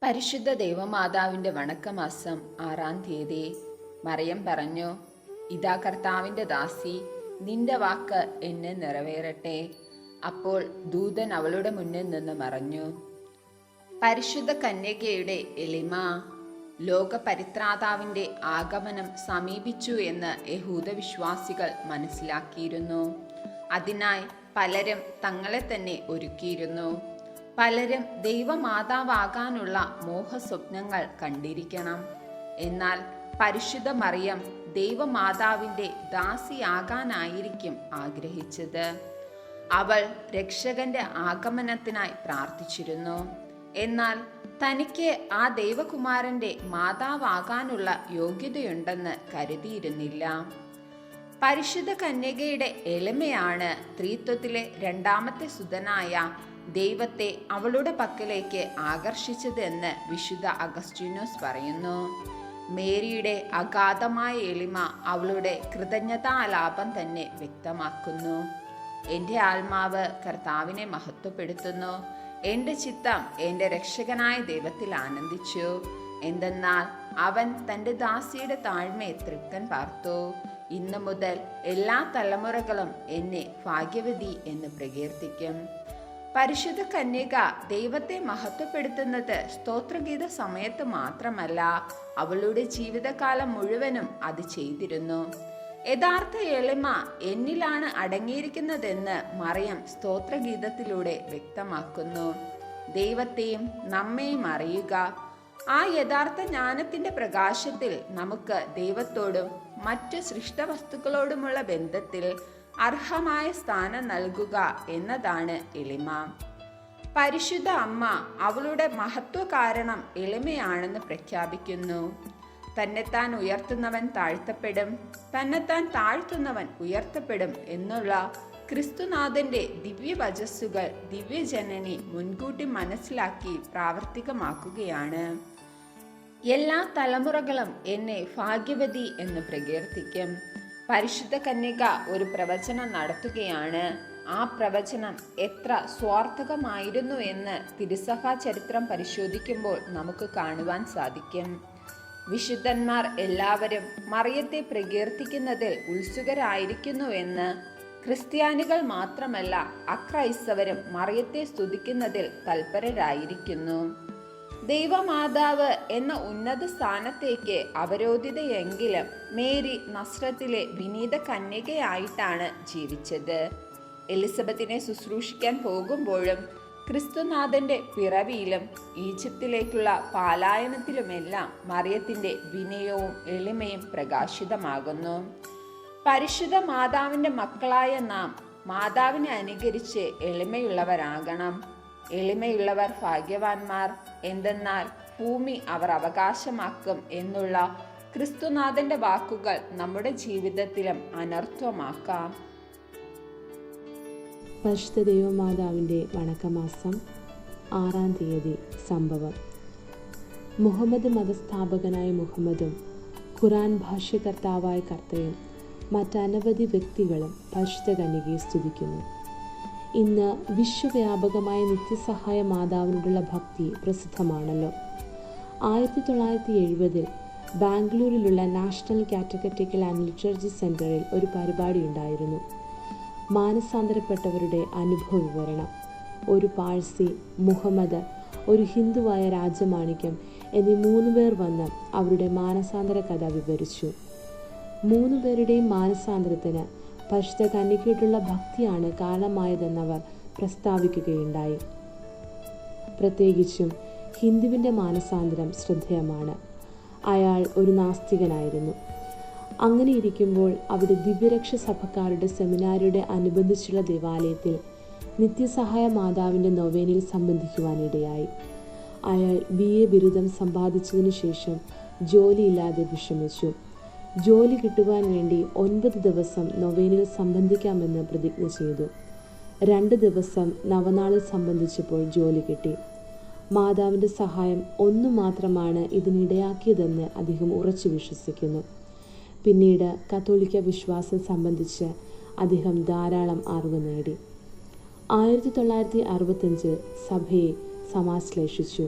പരിശുദ്ധ ദൈവമാതാവിൻ്റെ വണക്കമാസം 6-ാം തീയതി. മറിയം പറഞ്ഞു, ഇതാ കർത്താവിൻ്റെ ദാസി, നിന്റെ വാക്ക് എന്നെ നിറവേറട്ടെ. അപ്പോൾ ദൂതൻ അവളുടെ മുന്നിൽ നിന്ന് മറഞ്ഞു. പരിശുദ്ധ കന്യകയുടെ എളിമ. ലോക പരിത്രാതാവിൻ്റെ ആഗമനം സമീപിച്ചു എന്ന് യഹൂദ വിശ്വാസികൾ മനസ്സിലാക്കിയിരുന്നു. അതിനായി പലരും തങ്ങളെ തന്നെ ഒരുക്കിയിരുന്നു. പലരും ദൈവമാതാവാകാനുള്ള മോഹസ്വപ്നങ്ങൾ കണ്ടിരിക്കണം. എന്നാൽ പരിശുദ്ധ മറിയം ദൈവമാതാവിൻ്റെ ദാസിയാകാനായിരിക്കും ആഗ്രഹിച്ചത്. അവൾ രക്ഷകന്റെ ആഗമനത്തിനായി പ്രാർത്ഥിച്ചിരുന്നു. എന്നാൽ തനിക്ക് ആ ദൈവകുമാരന്റെ മാതാവാകാനുള്ള യോഗ്യതയുണ്ടെന്ന് കരുതിയിരുന്നില്ല. പരിശുദ്ധ കന്യകയുടെ എളിമയാണ് ത്രിത്വത്തിലെ രണ്ടാമത്തെ സുതനായ ദൈവത്തെ അവളുടെ പക്കലേക്ക് ആകർഷിച്ചത് എന്ന് വിശുദ്ധ അഗസ്തീനോസ് പറയുന്നു. മേരിയുടെ അഗാധമായ എളിമ അവളുടെ കൃതജ്ഞതാലാപം തന്നെ വ്യക്തമാക്കുന്നു. എൻ്റെ ആത്മാവ് കർത്താവിനെ മഹത്വപ്പെടുത്തുന്നു, എൻ്റെ ചിത്തം എൻ്റെ രക്ഷകനായ ദൈവത്തിൽ ആനന്ദിച്ചു. എന്തെന്നാൽ അവൻ തൻ്റെ ദാസിയുടെ താഴ്മയെ തൃപ്തൻ പാർത്തു. ഇന്നു മുതൽ എല്ലാ തലമുറകളും എന്നെ ഭാഗ്യവതി എന്ന് പ്രകീർത്തിക്കും. പരിശുദ്ധ കന്യക ദൈവത്തെ മഹത്വപ്പെടുത്തുന്നത് സ്തോത്രഗീത സമയത്ത് മാത്രമല്ല, അവളുടെ ജീവിതകാലം മുഴുവനും അത് ചെയ്തിരുന്നു. യഥാർത്ഥ എളിമ എന്നിലാണ് അടങ്ങിയിരിക്കുന്നതെന്ന് മറിയം സ്തോത്രഗീതത്തിലൂടെ വ്യക്തമാക്കുന്നു. ദൈവത്തെയും നമ്മെയും അറിയുക. ആ യഥാർത്ഥ ജ്ഞാനത്തിൻ്റെ പ്രകാശത്തിൽ നമുക്ക് ദൈവത്തോടും മറ്റു സൃഷ്ടവസ്തുക്കളോടുമുള്ള ബന്ധത്തിൽ അർഹമായ സ്ഥാനം നൽകുക എന്നതാണ് എളിമ. പരിശുദ്ധ അമ്മ അവളുടെ മഹത്വ കാരണം എളിമയാണെന്ന് പ്രഖ്യാപിക്കുന്നു. തന്നെത്താൻ ഉയർത്തുന്നവൻ താഴ്ത്തപ്പെടും, തന്നെത്താൻ താഴ്ത്തുന്നവൻ ഉയർത്തപ്പെടും എന്നുള്ള ക്രിസ്തുനാഥന്റെ ദിവ്യവചസ്സുകൾ ദിവ്യജനനി മുൻകൂട്ടി മനസ്സിലാക്കി പ്രാവർത്തികമാക്കുകയാണ്. എല്ലാ തലമുറകളും എന്നെ ഭാഗ്യവതി എന്ന് പ്രകീർത്തിക്കും. പരിശുദ്ധ കന്യക ഒരു പ്രവചനം നടത്തുകയാണ്. ആ പ്രവചനം എത്ര സ്വാർത്ഥകമായിരുന്നു എന്ന് തിരുസഭാ ചരിത്രം പരിശോധിക്കുമ്പോൾ നമുക്ക് കാണുവാൻ സാധിക്കും. വിശുദ്ധന്മാർ എല്ലാവരും മറിയത്തെ പ്രകീർത്തിക്കുന്നതിൽ ഉത്സുകരായിരിക്കുന്നുവെന്ന് ക്രിസ്ത്യാനികൾ മാത്രമല്ല അക്രൈസ്തവരും മറിയത്തെ സ്തുതിക്കുന്നതിൽ തൽപരരായിരിക്കുന്നു. ദൈവമാതാവ് എന്ന ഉന്നത സ്ഥാനത്തേക്ക് അവരോധിതയെങ്കിലും മേരി നസ്രത്തിലെ വിനീത കന്യകയായിട്ടാണ് ജീവിച്ചത്. എലിസബത്തിനെ ശുശ്രൂഷിക്കാൻ പോകുമ്പോഴും ക്രിസ്തുനാഥന്റെ പിറവിയിലും ഈജിപ്തിലേക്കുള്ള പലായനത്തിലുമെല്ലാം മറിയത്തിന്റെ വിനയവും എളിമയും പ്രകാശിതമാകുന്നു. പരിശുദ്ധ മാതാവിന്റെ മക്കളായ നാം മാതാവിനെ അനുകരിച്ച് എളിമയുള്ളവരാകണം. എളിമയുള്ളവർ ഭാഗ്യവാന്മാർ, എന്തെന്നാൽ ഭൂമി അവർ അവകാശമാക്കും എന്നുള്ള ക്രിസ്തുനാഥന്റെ വാക്കുകൾ നമ്മുടെ ജീവിതത്തിലും അനർത്ഥമാക്കാം. പരിശുദ്ധ ദൈവമാതാവിൻ്റെ വണക്കമാസം 6-ാം തീയതി. സംഭവം: മുഹമ്മദ് മതസ്ഥാപകനായ മുഹമ്മദും ഖുർആൻ ഭാഷ്യകർത്താവായ കർത്തയും മറ്റനവധി വ്യക്തികളും പരിശുദ്ധ കന്യകയെ സ്തുതിക്കുന്നു. ഇന്ന് വിശ്വവ്യാപകമായ നിത്യസഹായ മാതാവിനോടുള്ള ഭക്തി പ്രസിദ്ധമാണല്ലോ. 1970 ബാംഗ്ലൂരിലുള്ള നാഷണൽ കാറ്റഗറ്റിക്കൽ ആൻഡ് ലിറ്റററി സെൻറ്ററിൽ ഒരു പരിപാടി ഉണ്ടായിരുന്നു. മാനസാന്തരപ്പെട്ടവരുടെ അനുഭവ വിവരണം. ഒരു പാഴ്സി, മുഹമ്മദ്, ഒരു ഹിന്ദുവായ രാജമാണിക്യം എന്നീ 3 പേർ വന്ന് അവരുടെ മാനസാന്തര കഥ വിവരിച്ചു. 3 പേരുടെയും മാനസാന്തരത്തിന് പരിശുദ്ധ കന്യകയോടുള്ള ഭക്തിയാണ് കാരണമായതെന്നവർ പ്രസ്താവിക്കുകയുണ്ടായി. പ്രത്യേകിച്ചും ഹിന്ദുവിൻ്റെ മാനസാന്തരം ശ്രദ്ധേയമാണ്. അയാൾ ഒരു നാസ്തികനായിരുന്നു. അങ്ങനെ ഇരിക്കുമ്പോൾ അവിടെ ദിവ്യരക്ഷ സഭക്കാരുടെ സെമിനാരിയുടെ അനുബന്ധിച്ചുള്ള ദേവാലയത്തിൽ നിത്യസഹായ മാതാവിൻ്റെ നൊവേനയിൽ സംബന്ധിക്കുവാനിടയായി. അയാൾ BA ബിരുദം സമ്പാദിച്ചതിനു ശേഷം ജോലിയില്ലാതെ വിഷമിച്ചു. ജോലി കിട്ടുവാൻ വേണ്ടി 9 ദിവസം നൊവേനയിൽ സംബന്ധിക്കാമെന്ന് പ്രതിജ്ഞ ചെയ്തു. 2 ദിവസം നവനാളിൽ സംബന്ധിച്ചപ്പോൾ ജോലി കിട്ടി. മാതാവിൻ്റെ സഹായം ഒന്നു മാത്രമാണ് ഇതിനിടയാക്കിയതെന്ന് അദ്ദേഹം ഉറച്ചു വിശ്വസിക്കുന്നു. പിന്നീട് കത്തോലിക്ക വിശ്വാസം സംബന്ധിച്ച് അദ്ദേഹം ധാരാളം അറിവ് നേടി. 1965 സഭയെ സമാശ്ലേഷിച്ചു.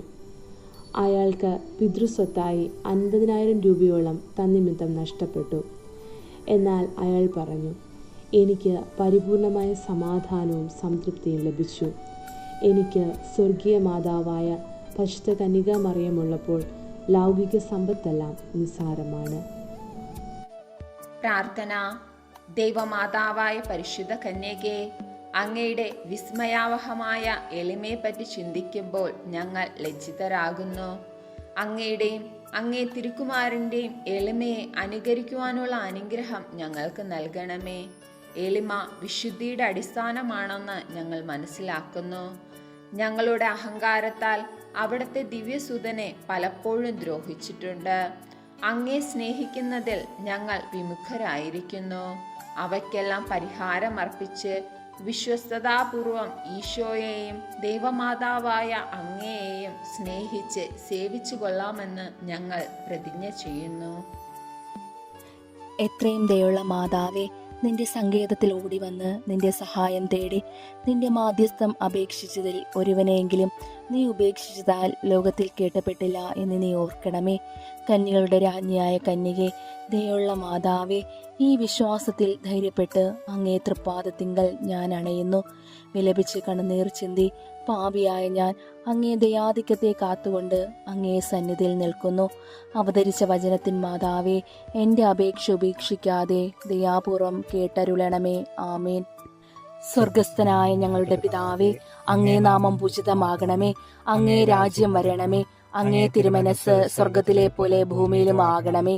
അയാൾക്ക് പിതൃസ്വത്തായി 50,000 രൂപയോളം തന്നിമിത്തം നഷ്ടപ്പെട്ടു. എന്നാൽ അയാൾ പറഞ്ഞു, എനിക്ക് പരിപൂർണമായ സമാധാനവും സംതൃപ്തിയും ലഭിച്ചു. എനിക്ക് സ്വർഗീയ മാതാവായ പരിശുദ്ധ കന്യകാമറിയമുള്ളപ്പോൾ ലൗകിക സമ്പത്തെല്ലാം നിസ്സാരമാണ്. പ്രാർത്ഥന. ദൈവമാതാവായ പരിശുദ്ധ കന്യകേ, അങ്ങയുടെ വിസ്മയാവഹമായ എളിമയെപ്പറ്റി ചിന്തിക്കുമ്പോൾ ഞങ്ങൾ ലജ്ജിതരാകുന്നു. അങ്ങയുടെയും അങ്ങേ തിരുക്കുമാരൻ്റെയും എളിമയെ അനുകരിക്കുവാനുള്ള അനുഗ്രഹം ഞങ്ങൾക്ക് നൽകണമേ. എളിമ വിശുദ്ധിയുടെ അടിസ്ഥാനമാണെന്ന് ഞങ്ങൾ മനസ്സിലാക്കുന്നു. ഞങ്ങളുടെ അഹങ്കാരത്താൽ അവിടുത്തെ ദിവ്യസുതനെ പലപ്പോഴും ദ്രോഹിച്ചിട്ടുണ്ട്. അങ്ങേ സ്നേഹിക്കുന്നതിൽ ഞങ്ങൾ വിമുഖരായിരിക്കുന്നു. അവയ്ക്കെല്ലാം പരിഹാരമർപ്പിച്ച് വിശ്വസ്തതാപൂർവം ഈശോയെയും ദൈവമാതാവായ അങ്ങയെയും സ്നേഹിച്ച് സേവിച്ചു കൊള്ളാമെന്ന് ഞങ്ങൾ പ്രതിജ്ഞ ചെയ്യുന്നു. എത്രയും ദയുള്ള മാതാവേ, നിന്റെ സങ്കേതത്തിൽ ഓടി വന്ന് നിന്റെ സഹായം തേടി നിന്റെ മാധ്യസ്ഥം അപേക്ഷിച്ചതിൽ ഒരുവനെയെങ്കിലും നീ ഉപേക്ഷിച്ചതാൽ ലോകത്തിൽ കേട്ടപ്പെട്ടില്ല എന്ന് നീ ഓർക്കണമേ. കന്യകളുടെ രാജ്ഞിയായ കന്യകെ, ദയുള്ള മാതാവേ, ഈ വിശ്വാസത്തിൽ ധൈര്യപ്പെട്ട് അങ്ങേ തൃപ്പാദത്തിങ്കൽ ഞാൻ അണയുന്നു. വിലപിച്ച് കണ്ണുനീർ ചിന്തി പാപിയായ ഞാൻ അങ്ങേ ദയാധിക്യത്തെ കാത്തുകൊണ്ട് അങ്ങേ സന്നിധിയിൽ നിൽക്കുന്നു. അവതരിച്ച വചനത്തിൻ മാതാവേ, എൻ്റെ അപേക്ഷ ഉപേക്ഷിക്കാതെ ദയാപൂർവം കേട്ടരുളണമേ. ആമേൻ. സ്വർഗസ്ഥനായ ഞങ്ങളുടെ പിതാവേ, അങ്ങേ നാമം പൂജിതമാകണമേ. അങ്ങേ രാജ്യം വരണമേ. അങ്ങേ തിരുമനസ് സ്വർഗത്തിലെ പോലെ ഭൂമിയിലും ആകണമേ.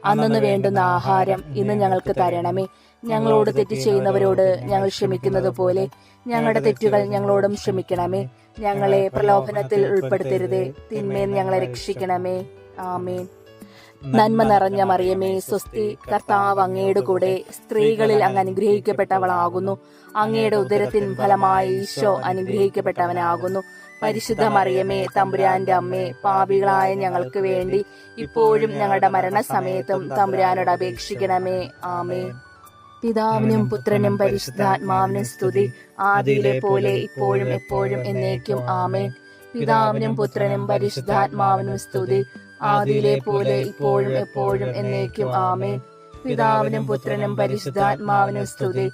അന്നു വേണ്ടുന്ന ആഹാരം ഇന്ന് ഞങ്ങൾക്ക് തരണമേ. ഞങ്ങളോട് തെറ്റ് ചെയ്യുന്നവരോട് ഞങ്ങൾ ക്ഷമിക്കുന്നത് പോലെ ഞങ്ങളുടെ തെറ്റുകൾ ഞങ്ങളോടും ക്ഷമിക്കണമേ. ഞങ്ങളെ പ്രലോഭനത്തിൽ ഉൾപ്പെടുത്തരുതേ, തിന്മേൽ ഞങ്ങളെ രക്ഷിക്കണമേ. ആമേൻ. നന്മ നിറഞ്ഞ മറിയമേ, സ്വസ്തി, കർത്താവ് അങ്ങയുടെ കൂടെ സ്ത്രീകളിൽ അങ്ങ് അനുഗ്രഹിക്കപ്പെട്ടവളാകുന്നു. അങ്ങയുടെ ഉദരത്തിൻ ഫലമായി ഈശോ അനുഗ്രഹിക്കപ്പെട്ടവനാകുന്നു. പരിശുദ്ധ മറിയമേ, തമ്പുരാന്റെ അമ്മേ, പാപികളായ ഞങ്ങൾക്ക് വേണ്ടി ഇപ്പോഴും ഞങ്ങളുടെ മരണസമയത്തും തമ്പുരാനോട് അപേക്ഷിക്കണമേ. ആമേൻ. പിതാവിനും പുത്രനും പരിശുദ്ധാത്മാവിനും സ്തുതി, ആദിയിലെ പോലെ ഇപ്പോഴും എപ്പോഴും എന്നേക്കും. ആമേൻ. പിതാവിനും പുത്രനും പരിശുദ്ധാത്മാവിനും സ്തുതി, ആദിയിലെ പോലെ ഇപ്പോഴും എപ്പോഴും എന്നേക്കും. ആമേൻ. പിതാവിനും പുത്രനും പരിശുദ്ധാത്മാവിനും സ്തുതി,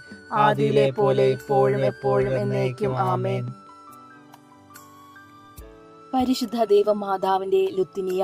ആദിയിലെ പോലെ ഇപ്പോഴും എപ്പോഴും എന്നേക്കും. ആമേൻ. പരിശുദ്ധ ദൈവമാതാവിന്റെ ലുത്തിനിയ.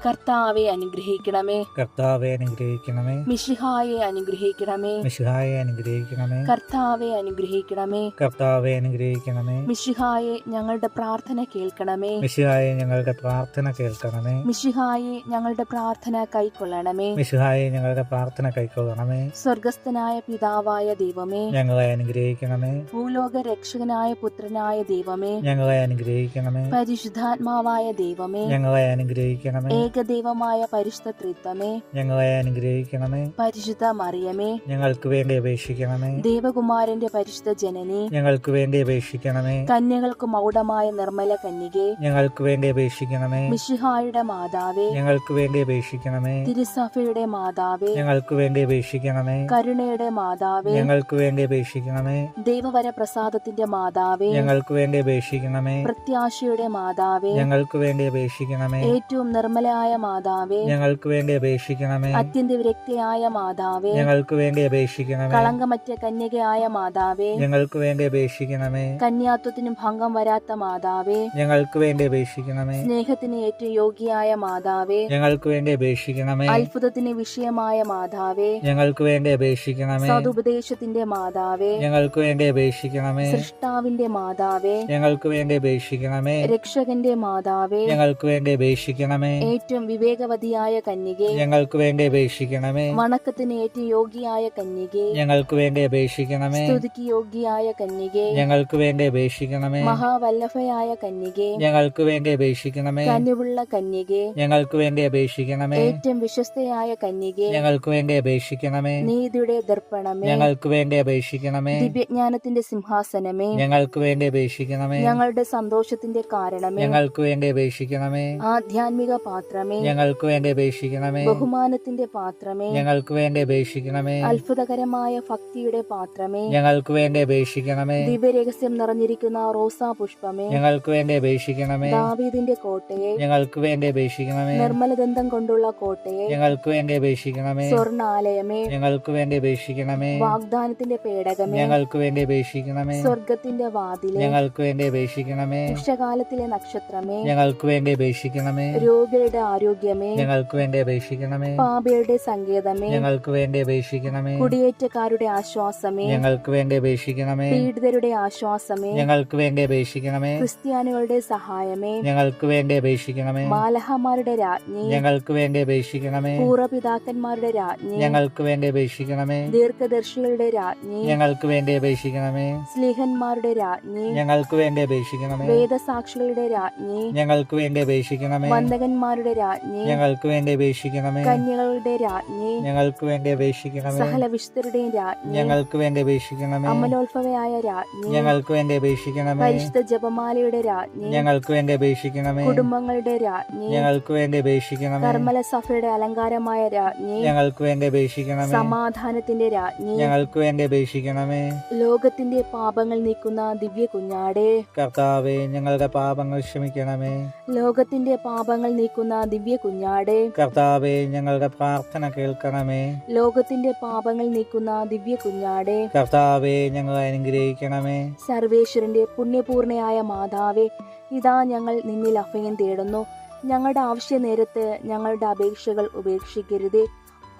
കർത്താവെ അനുഗ്രഹിക്കണമേ. കർത്താവെ അനുഗ്രഹിക്കണമേ. മിശിഹായെ അനുഗ്രഹിക്കണമേ. മിശിഹായെ അനുഗ്രഹിക്കണമേ. കർത്താവെ അനുഗ്രഹിക്കണമേ. കർത്താവെ അനുഗ്രഹിക്കണമേ. മിശിഹായെ ഞങ്ങളുടെ പ്രാർത്ഥന കേൾക്കണമേ. മിശിഹായെ ഞങ്ങളുടെ പ്രാർത്ഥന കേൾക്കണമേ. മിശിഹായെ ഞങ്ങളുടെ പ്രാർത്ഥന കൈക്കൊള്ളണമേ. മിശിഹായെ ഞങ്ങളുടെ പ്രാർത്ഥന കൈക്കൊള്ളണമേ. സ്വർഗസ്ഥനായ പിതാവായ ദൈവമേ, ഞങ്ങളെ അനുഗ്രഹിക്കണമേ. ഭൂലോക രക്ഷകനായ പുത്രനായ ദൈവമേ, ഞങ്ങളെ അനുഗ്രഹിക്കണമേ. പരിശുദ്ധാത്മാവായ ദൈവമേ, ഞങ്ങളെ അനുഗ്രഹിക്കണമേ. ഏകദൈവമായ പരിശുദ്ധ ത്രിത്വമേ, ഞങ്ങളെ അനുഗ്രഹിക്കണമേ. പരിശുദ്ധ മറിയമേ, ഞങ്ങൾക്ക് വേണ്ടി അപേക്ഷിക്കണമേ. ദേവകുമാരന്റെ പരിശുദ്ധ ജനനി, ഞങ്ങൾക്ക് വേണ്ടി അപേക്ഷിക്കണമേ. കന്യകൾക്ക് മൗഢമായ നിർമ്മല കന്യകെ, ഞങ്ങൾക്ക് വേണ്ടി അപേക്ഷിക്കണമേ. മിശിഹായുടെ മാതാവേ, ഞങ്ങൾക്ക് വേണ്ടി അപേക്ഷിക്കണമേ. തിരുസഭയുടെ മാതാവേ, ഞങ്ങൾക്ക് വേണ്ടി അപേക്ഷിക്കണമേ. കരുണയുടെ മാതാവേ, ഞങ്ങൾക്ക് വേണ്ടി അപേക്ഷിക്കണമേ. ദൈവവര പ്രസാദത്തിന്റെ മാതാവേ, ഞങ്ങൾക്ക് വേണ്ടി അപേക്ഷിക്കണമേ. പ്രത്യാശയുടെ മാതാവേ, ഞങ്ങൾക്ക് വേണ്ടി അപേക്ഷിക്കണമേ. ഏറ്റവും നിർമ്മലയായ മാതാവേ, ഞങ്ങൾക്ക് വേണ്ടി അപേക്ഷിക്കണമേ. അത്യന്ത വിരക്തിയായ മാതാവേ, ഞങ്ങൾക്ക് വേണ്ടി അപേക്ഷിക്കണമേ. കളങ്കമറ്റ കന്യകയായ മാതാവേ, ഞങ്ങൾക്ക് വേണ്ടി അപേക്ഷിക്കണമേ. കന്യാത്വത്തിന് ഭംഗം വരാത്ത മാതാവേ, ഞങ്ങൾക്ക് വേണ്ടി അപേക്ഷിക്കണമേ. സ്നേഹത്തിന് ഏറ്റവും യോഗ്യയായ മാതാവേ, ഞങ്ങൾക്ക് വേണ്ടി അപേക്ഷിക്കണമേ. അത്ഭുതത്തിന് വിഷയമായ മാതാവേ, ഞങ്ങൾക്ക് വേണ്ടി അപേക്ഷിക്കണമേ. സതുപദേശത്തിന്റെ മാതാവേ, ഞങ്ങൾക്ക് വേണ്ടി അപേക്ഷിക്കണമേ. സൃഷ്ടാവിന്റെ മാതാവേ, ഞങ്ങൾക്ക് വേണ്ടി അപേക്ഷിക്കണമേ. രക്ഷകന്റെ മാതാവേ, ഞങ്ങൾക്ക് വേണ്ടി അപേക്ഷിക്കണമേ. ഏറ്റവും വിവേകവതിയായ കന്യകെ, ഞങ്ങൾക്ക് വേണ്ടി അപേക്ഷിക്കണമേ. വണക്കത്തിന് ഏറ്റവും യോഗ്യയായ കന്യകെ, ഞങ്ങൾക്ക് വേണ്ടി അപേക്ഷിക്കണമേ. സ്തുതിക്ക് യോഗ്യയായ കന്യകെ, ഞങ്ങൾക്ക് വേണ്ടി അപേക്ഷിക്കണമേ. മഹാവല്ലഭയായ കന്യകെ, ഞങ്ങൾക്ക് വേണ്ടി അപേക്ഷിക്കണമേ. കനിവുള്ള കന്യകെ, ഞങ്ങൾക്ക് വേണ്ടി അപേക്ഷിക്കണമേ. ഏറ്റവും വിശ്വസ്തയായ കന്യകെ, ഞങ്ങൾക്ക് വേണ്ടി അപേക്ഷിക്കണമേ. നീതിയുടെ ദർപ്പണമേ, ഞങ്ങൾക്ക് വേണ്ടി അപേക്ഷിക്കണമേ. ദിവ്യജ്ഞാനത്തിന്റെ സിംഹാസനമേ, ഞങ്ങൾക്ക് വേണ്ടി അപേക്ഷിക്കണമേ. ഞങ്ങളുടെ സന്തോഷത്തിന്റെ കാരണമേ, ഞങ്ങൾക്ക് വേണ്ടി അപേക്ഷിക്കണമേ. ആധ്യാത്മിക പാത്ര പാത്രമേ, ഞങ്ങൾക്ക് വേണ്ടി അപേക്ഷിക്കണമേ. ബഹുമാനത്തിന്റെ പാത്രമേ, ഞങ്ങൾക്ക് വേണ്ടി അപേക്ഷിക്കണമേ. അത്ഭുതകരമായ ഭക്തിയുടെ പാത്രമേ, ഞങ്ങൾക്ക് വേണ്ടി അപേക്ഷിക്കണമേ. ദിവ്യരഹസ്യം നിറഞ്ഞിരിക്കുന്ന റോസാ പുഷ്പമേ, ഞങ്ങൾക്ക് വേണ്ടി അപേക്ഷിക്കണമേ. ദാവീദിന്റെ കോട്ടയെ, ഞങ്ങൾക്ക് വേണ്ടി അപേക്ഷിക്കണമേ. നിർമ്മലദന്തം കൊണ്ടുള്ള കോട്ടയെ, ഞങ്ങൾക്ക് വേണ്ടി അപേക്ഷിക്കണമേ. സ്വർണാലയമേ, ഞങ്ങൾക്ക് വേണ്ടി അപേക്ഷിക്കണമേ. വാഗ്ദാനത്തിന്റെ പേടകമേ, ഞങ്ങൾക്ക് വേണ്ടി അപേക്ഷിക്കണമേ. സ്വർഗത്തിന്റെ വാതിലെ, ഞങ്ങൾക്ക് വേണ്ടി അപേക്ഷിക്കണമേ. ഉഷകാലത്തിലെ നക്ഷത്രമേ, ഞങ്ങൾക്ക് വേണ്ടി അപേക്ഷിക്കണമേ. രോഗികളുടെ ആരോഗ്യമേ, ഞങ്ങൾക്ക് വേണ്ടി അപേക്ഷിക്കണമേ. പാപികളുടെ സങ്കേതമേ, ഞങ്ങൾക്ക് വേണ്ടി അപേക്ഷിക്കണമേ. കുടിയേറ്റക്കാരുടെ ആശ്വാസമേ, ഞങ്ങൾക്ക് വേണ്ടി അപേക്ഷിക്കണമേ. പീഡിതരുടെ ആശ്വാസമേ, ഞങ്ങൾക്ക് വേണ്ടി അപേക്ഷിക്കണമേ. ക്രിസ്ത്യാനികളുടെ സഹായമേ, ഞങ്ങൾക്ക് വേണ്ടി അപേക്ഷിക്കണമേ. മാലഹമാരുടെ രാജ്ഞി, ഞങ്ങൾക്ക് വേണ്ടി അപേക്ഷിക്കണമേ. പൂർവപിതാക്കന്മാരുടെ രാജ്ഞി, ഞങ്ങൾക്ക് വേണ്ടി അപേക്ഷിക്കണമേ. ദീർഘദർശികളുടെ രാജ്ഞി, ഞങ്ങൾക്ക് വേണ്ടി അപേക്ഷിക്കണമേ. സ്ലീഹന്മാരുടെ രാജ്ഞി, ഞങ്ങൾക്ക് വേണ്ടി അപേക്ഷിക്കണമേ. വേദസാക്ഷികളുടെ രാജ്ഞി, ഞങ്ങൾക്ക് വേണ്ടി അപേക്ഷിക്കണമേ. വന്ദകന്മാരുടെ രാജ്ഞി, ഞങ്ങൾക്ക് വേണ്ടി അപേക്ഷിക്കണമേ. കന്യകളുടെ രാജ്ഞി, ഞങ്ങൾക്ക് വേണ്ടി അപേക്ഷിക്കണമേ. സകല വിശുദ്ധരുടെയും രാജ്ഞി, ഞങ്ങൾക്ക് വേണ്ടി അപേക്ഷിക്കണമേ. അമലോത്ഭവയായ രാജ്ഞി, ഞങ്ങൾക്ക് വേണ്ടി അപേക്ഷിക്കണമേ. പരിശുദ്ധ ജപമാലയുടെ രാജ്ഞി, ഞങ്ങൾക്ക് വേണ്ടി അപേക്ഷിക്കണമേ. കുടുംബങ്ങളുടെ രാജ്ഞി, ഞങ്ങൾക്ക് വേണ്ടി അപേക്ഷിക്കണമേ. കർമ്മല സഭയുടെ അലങ്കാരമായ രാജ്ഞി, ഞങ്ങൾക്ക് വേണ്ടി അപേക്ഷിക്കണമേ. സമാധാനത്തിന്റെ രാജ്ഞി, ഞങ്ങൾക്ക് വേണ്ടി അപേക്ഷിക്കണമേ. ലോകത്തിന്റെ പാപങ്ങൾ നീക്കുന്ന ദിവ്യ കുഞ്ഞാടേ, കർത്താവേ, ഞങ്ങളുടെ പാപങ്ങൾ ക്ഷമിക്കണമേ. ലോകത്തിന്റെ പാപങ്ങൾ നീക്കുന്ന ദിവ്യ കുഞ്ഞാടേ, കർത്താവേ, ഞങ്ങളുടെ പ്രാർത്ഥന കേൾക്കണമേ. ലോകത്തിന്റെ പാപങ്ങൾ നീക്കുന്ന ദിവ്യ കുഞ്ഞാടേ, കർത്താവേ, ഞങ്ങളെ അനുഗ്രഹിക്കണമേ. സർവേശ്വരന്റെ പുണ്യപൂർണയായ മാതാവേ, ഇതാ ഞങ്ങൾ നിന്നിൽ അഭയം തേടുന്നു. ഞങ്ങളുടെ ആവശ്യ നേരത്ത് ഞങ്ങളുടെ അപേക്ഷകൾ ഉപേക്ഷിക്കരുതേ.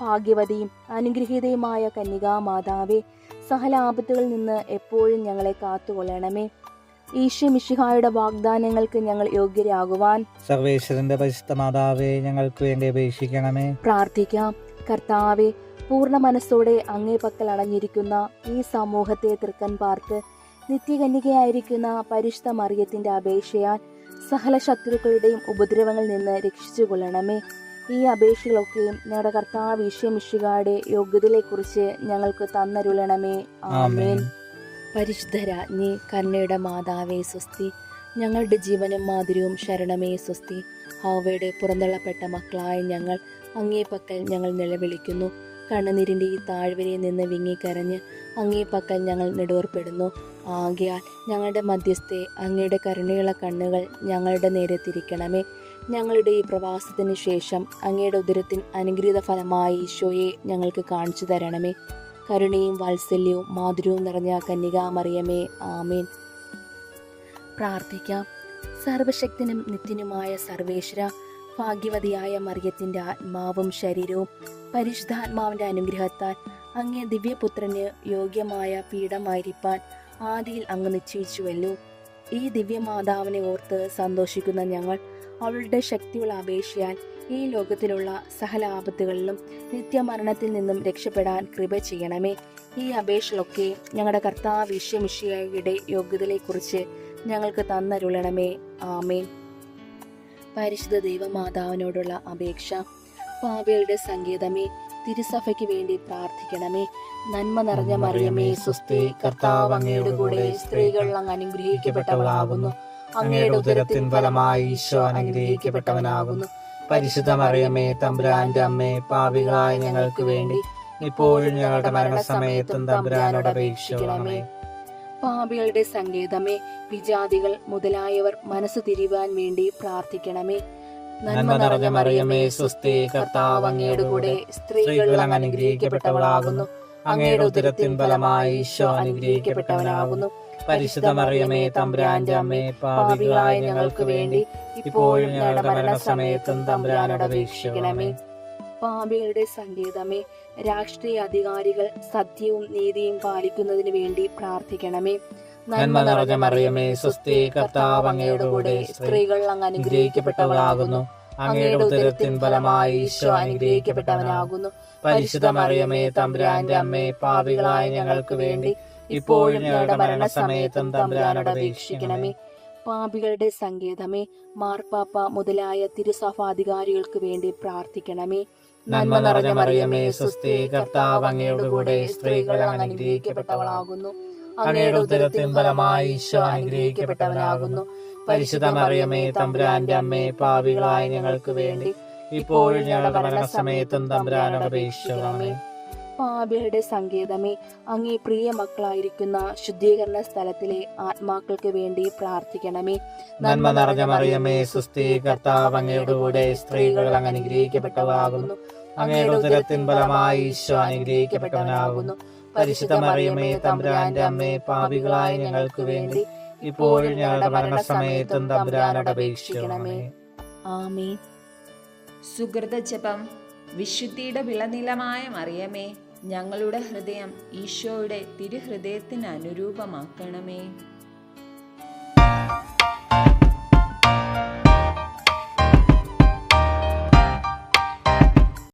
ഭാഗ്യവതിയും അനുഗ്രഹീതയുമായ കന്യകാ മാതാവേ, സകല ആപത്തുകളിൽ നിന്ന് എപ്പോഴും ഞങ്ങളെ കാത്തുകൊള്ളണമേ. ഈശോ മിശിഹായുടെ വാഗ്ദാനങ്ങൾക്ക് ഞങ്ങൾ യോഗ്യരാകുവാൻ സർവേശ്വരന്റെ പരിശുദ്ധ മാതാവേ, ഞങ്ങൾക്ക് വേണ്ടി അപേക്ഷിക്കണമേ. പ്രാർത്ഥിക്കാം. കർത്താവെ, പൂർണ്ണ മനസ്സോടെ അങ്ങേ പക്കൽ അണഞ്ഞിരിക്കുന്ന ഈ സമൂഹത്തെ തൃക്കൻ പാർത്ത് നിത്യകന്യകയായിരിക്കുന്ന പരിശുദ്ധ മറിയത്തിന്റെ അപേക്ഷയാൽ സകല ശത്രുക്കളുടെയും ഉപദ്രവങ്ങളിൽ നിന്ന് രക്ഷിച്ചു കൊള്ളണമേ. ഈ അപേക്ഷകളൊക്കെയും ഞങ്ങളുടെ കർത്താവ് ഈശോ മിശിഹായുടെ യോഗ്യതയെക്കുറിച്ച് ഞങ്ങൾക്ക് തന്നരുളണമേ. ആമേൻ. പരിശുദ്ധ രാജ്ഞി, കരുണയുടെ മാതാവേ സ്വസ്തി. ഞങ്ങളുടെ ജീവനും മാധുര്യവും ശരണമേ സ്വസ്തി. ഹവ്വയുടെ പുറന്തള്ളപ്പെട്ട മക്കളായ ഞങ്ങൾ അങ്ങേ പക്കൽ ഞങ്ങൾ നിലവിളിക്കുന്നു. കണ്ണുനീരിൻ്റെ ഈ താഴ്വരയിൽ നിന്ന് വിങ്ങിക്കരഞ്ഞ് അങ്ങേ പക്കൽ ഞങ്ങൾ നെടുവർപ്പെടുന്നു. ആകയാൽ ഞങ്ങളുടെ മധ്യസ്ഥെ അങ്ങയുടെ കരുണയുള്ള കണ്ണുകൾ ഞങ്ങളുടെ നേരെ തിരിക്കണമേ. ഞങ്ങളുടെ ഈ പ്രവാസത്തിന് ശേഷം അങ്ങയുടെ ഉദരത്തിൻ അനുഗ്രഹീത ഫലമായ ഈശോയെ ഞങ്ങൾക്ക് കാണിച്ചു തരണമേ. കരുണയും വാത്സല്യവും മാധുര്യവും നിറഞ്ഞ കന്യകാമറിയമേ, ആമേൻ. പ്രാർത്ഥിക്കാം. സർവശക്തനും നിത്യനുമായ സർവേശ്വര, ഭാഗ്യവതിയായ മറിയത്തിൻ്റെ ആത്മാവും ശരീരവും പരിശുദ്ധാത്മാവിൻ്റെ അനുഗ്രഹത്താൽ അങ്ങേ ദിവ്യപുത്രന് യോഗ്യമായ പീഠമായിരിക്കാൻ ആദിയിൽ അങ്ങ് നിശ്ചയിച്ചുവല്ലോ. ഈ ദിവ്യമാതാവിനെ ഓർത്ത് സന്തോഷിക്കുന്ന ഞങ്ങൾ അവളുടെ ശക്തിയുള്ള അപേക്ഷയാൽ ഈ ലോകത്തിലുള്ള സകല ആപത്തുകളിലും നിത്യമരണത്തിൽ നിന്നും രക്ഷപ്പെടാൻ കൃപ ചെയ്യണമേ. ഈ അപേക്ഷകളൊക്കെ ഞങ്ങളുടെ കർത്താവ് ഈശോ മിശിഹായുടെ യോഗ്യതയെക്കുറിച്ച് ഞങ്ങൾക്ക് തന്നരുളണമേ. ആമേൻ. പരിശുദ്ധ ദൈവമാതാവിനോടുള്ള അപേക്ഷ. പാപികളുടെ സങ്കേതമേ, തിരുസഭയ്ക്ക് വേണ്ടി പ്രാർത്ഥിക്കണമേ. നന്മ നിറഞ്ഞ മറിയമേ സ്വസ്തി. കർത്താവ് അങ്ങയുടെ കൂടെ സ്ത്രീകൾ അങ്ങ് അനുഗ്രഹിക്കപ്പെട്ടവളാകുന്നു. അങ്ങയുടെ ഉദരത്തിൻ ഫലമായി ഈശോ അനുഗ്രഹിക്കപ്പെട്ടവനാകുന്നു. പരിശുദ്ധ മറിയമേ, തമ്പുരാന്റെ അമ്മേ, പാപികളായ ഞങ്ങൾക്ക് വേണ്ടി ഇപ്പോഴും ഞങ്ങളുടെ മരണസമയത്തും തമ്പുരാനോട് അപേക്ഷിക്കണമേ. പാപികളുടെ സങ്കേതമേ, വിജാതികൾ മുതലായവർ മനസ്സ് തിരിവാൻ വേണ്ടി പ്രാർത്ഥിക്കണമേ. നന്മ നിറഞ്ഞ മറിയമേ സ്വസ്തി. കർത്താവ് അങ്ങയുടെ കൂടെ സ്ത്രീകൾ അങ്ങ് അനുഗ്രഹിക്കപ്പെട്ടവളാകുന്നു. അങ്ങയുടെ ഉദരത്തിൻ ഫലമായി ഈശോ അനുഗ്രഹിക്കപ്പെട്ടവനാകുന്നു. പരിശുദ്ധ മറിയമേ, തമ്പുരാന്റെ അമ്മേ, പാപികളായ ഞങ്ങൾക്ക് വേണ്ടി ഇപ്പോഴും ഞങ്ങളുടെ മരണസമയത്തും തമ്പുരാനോട് അപേക്ഷിക്കണമേ. പാപികളുടെ സങ്കേതമേ, രാഷ്ട്രീയ അധികാരികൾ സത്യവും നീതിയും പാലിക്കുന്നതിന് വേണ്ടി പ്രാർത്ഥിക്കണമേ. നന്മ നിറഞ്ഞ മറിയമേ സ്വസ്തി. കർത്താവ് അങ്ങയുടെ കൂടെ സ്ത്രീകൾ അങ്ങ് അനുഗ്രഹിക്കപ്പെട്ടവളാകുന്നു. അങ്ങയുടെ ഉദരത്തിൻ ഫലമായി ഈശോ അനുഗ്രഹിക്കപ്പെട്ടവനാകുന്നു. പരിശുദ്ധ മറിയമേ, തമ്പുരാന്റെ അമ്മേ, പാപികളായ ഞങ്ങൾക്ക് വേണ്ടി ഇപ്പോഴും ഞങ്ങളുടെ മരണസമയത്തും തമ്പുരാനോട് അപേക്ഷിക്കണമേ. പാപികളുടെ സങ്കേതമേ, മാർപ്പാപ്പ മുതലായ തിരുസഭാധികാരികൾക്ക് വേണ്ടി പ്രാർത്ഥിക്കണമേ. നന്മ നിറഞ്ഞ മറിയമേ സ്വസ്തി. കർത്താവ് അങ്ങയുടെ കൂടെ സ്ത്രീകൾ അങ്ങ് അനുഗ്രഹിക്കപ്പെട്ടവളാകുന്നു. അങ്ങയുടെ ഉദരത്തിൻ ഫലമായി ഈശോ അനുഗ്രഹിക്കപ്പെട്ടവനാകുന്നു. പരിശുദ്ധ മറിയമേ, തമ്പുരാന്റെ അമ്മേ, പാപികളായ ഞങ്ങൾക്ക് വേണ്ടി ഇപ്പോഴും ഞങ്ങളുടെ മരണസമയത്തും തമ്പുരാനോട് അപേക്ഷിക്കണമേ. പാപികളുടെ സങ്കേതമേ, അങ്ങേ പ്രിയ മക്കളായിരിക്കുന്ന ശുദ്ധീകരണ സ്ഥലത്തിലെ ആത്മാക്കൾക്ക് വേണ്ടി പ്രാർത്ഥിക്കണമേ. നന്മ നിറഞ്ഞ മറിയമേ സുസ്ഥി, കർത്താവ് അങ്ങയുടെ കൂടെ, സ്ത്രീകൾ അങ്ങ് അനുഗ്രഹിക്കപ്പെട്ടവളാകുന്നു. അങ്ങയുടെ ഉദരത്തിൻ ഫലമായി ഈശോ അനുഗ്രഹിക്കപ്പെട്ടവനാകുന്നു. പരിശുദ്ധ മറിയമേ തമ്പുരാന്റെ അമ്മേ, പാപികളായ ഞങ്ങൾക്ക് വേണ്ടി ഇപ്പോഴും ഞങ്ങളുടെ മരണസമയത്തും തമ്പുരാനോട് അപേക്ഷിക്കണമേ. ആമേൻ. സുഹൃത ജപം. വിശുദ്ധിയുടെ വിളനിലമായ മറിയമേ, ഞങ്ങളുടെ ഹൃദയം ഈശോയുടെ തിരുഹൃദയത്തിന് അനുരൂപമാക്കണമേ.